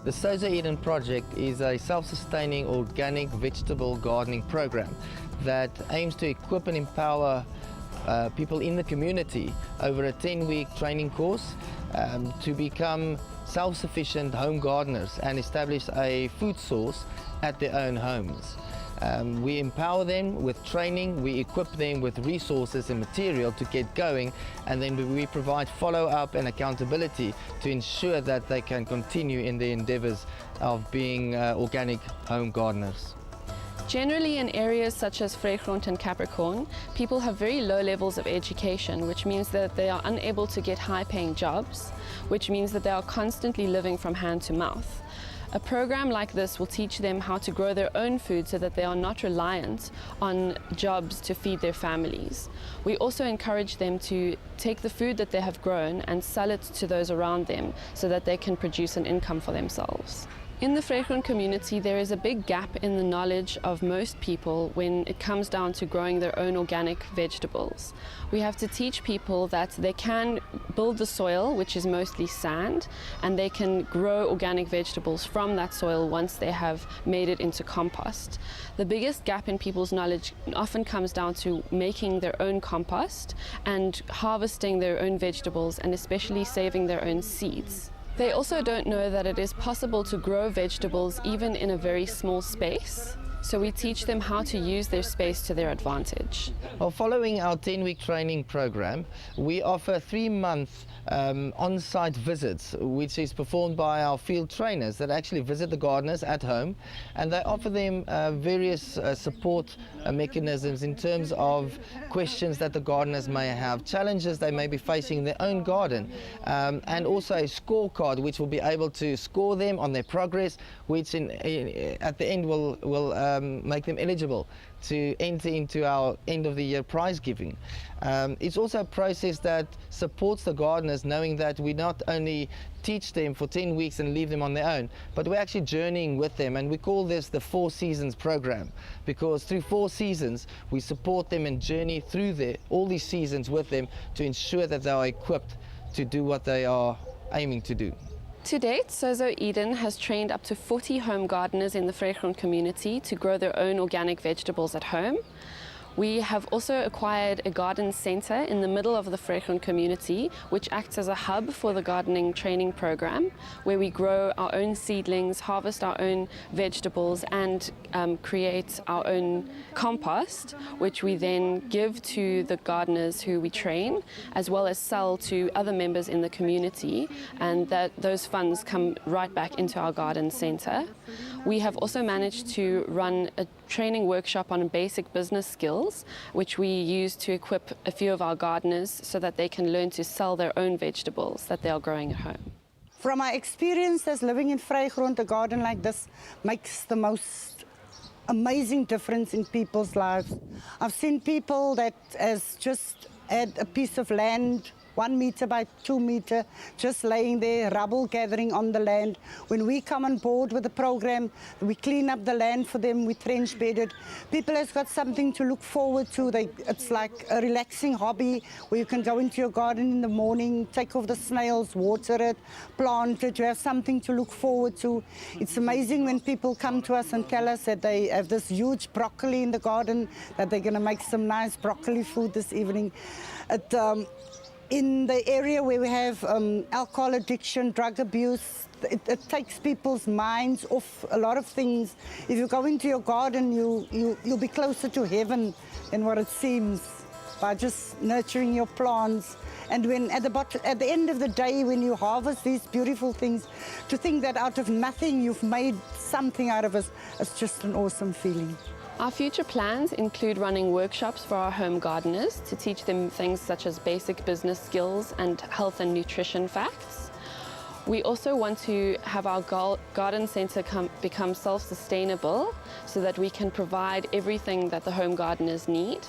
The Sozo Eden project is a self-sustaining organic vegetable gardening program that aims to equip and empower people in the community over a 10-week training course to become self-sufficient home gardeners and establish a food source at their own homes. We empower them with training, we equip them with resources and material to get going, and then we provide follow-up and accountability to ensure that they can continue in their endeavors of being organic home gardeners. Generally, in areas such as Vrygrond and Capricorn, people have very low levels of education, which means that they are unable to get high-paying jobs, which means that they are constantly living from hand to mouth. A program like this will teach them how to grow their own food so that they are not reliant on jobs to feed their families. We also encourage them to take the food that they have grown and sell it to those around them so that they can produce an income for themselves. In the Vrygrond community, there is a big gap in the knowledge of most people when it comes down to growing their own organic vegetables. We have to teach people that they can build the soil, which is mostly sand, and they can grow organic vegetables from that soil once they have made it into compost. The biggest gap in people's knowledge often comes down to making their own compost and harvesting their own vegetables, and especially saving their own seeds. They also don't know that it is possible to grow vegetables even in a very small space. So we teach them how to use their space to their advantage. Well, following our 10-week training program, we offer 3-month on-site visits, which is performed by our field trainers that actually visit the gardeners at home, and they offer them various support mechanisms in terms of questions that the gardeners may have, challenges they may be facing in their own garden, and also a scorecard which will be able to score them on their progress, which at the end will make them eligible to enter into our end of the year prize giving. It's also a process that supports the gardeners, knowing that we not only teach them for 10 weeks and leave them on their own, but we're actually journeying with them, and we call this the 4 seasons program, because through 4 seasons we support them and journey through all these seasons with them to ensure that they are equipped to do what they are aiming to do. To date, Sozo Eden has trained up to 40 home gardeners in the Vrygrond community to grow their own organic vegetables at home. We have also acquired a garden centre in the middle of the Vrygrond community, which acts as a hub for the gardening training program, where we grow our own seedlings, harvest our own vegetables, and create our own compost, which we then give to the gardeners who we train, as well as sell to other members in the community, and those funds come right back into our garden centre. We have also managed to run a training workshop on basic business skills, which we use to equip a few of our gardeners so that they can learn to sell their own vegetables that they are growing at home. From my experience as living in Vrygrond, a garden like this makes the most amazing difference in people's lives. I've seen people that has just had a piece of land 1 meter by 2 meter, just laying there, rubble gathering on the land. When we come on board with the program, we clean up the land for them, we trench bed it. People has got something to look forward to. It's like a relaxing hobby where you can go into your garden in the morning, take off the snails, water it, plant it. You have something to look forward to. It's amazing when people come to us and tell us that they have this huge broccoli in the garden, that they're going to make some nice broccoli food this evening. In the area where we have alcohol addiction, drug abuse, it takes people's minds off a lot of things. If you go into your garden, you'll be closer to heaven than what it seems by just nurturing your plants. And when at the end of the day, when you harvest these beautiful things, to think that out of nothing you've made something out of it, it's just an awesome feeling. Our future plans include running workshops for our home gardeners to teach them things such as basic business skills and health and nutrition facts. We also want to have our garden centre become self-sustainable so that we can provide everything that the home gardeners need.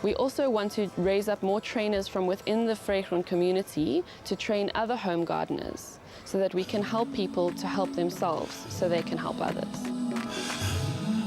We also want to raise up more trainers from within the Vrygrond community to train other home gardeners so that we can help people to help themselves so they can help others.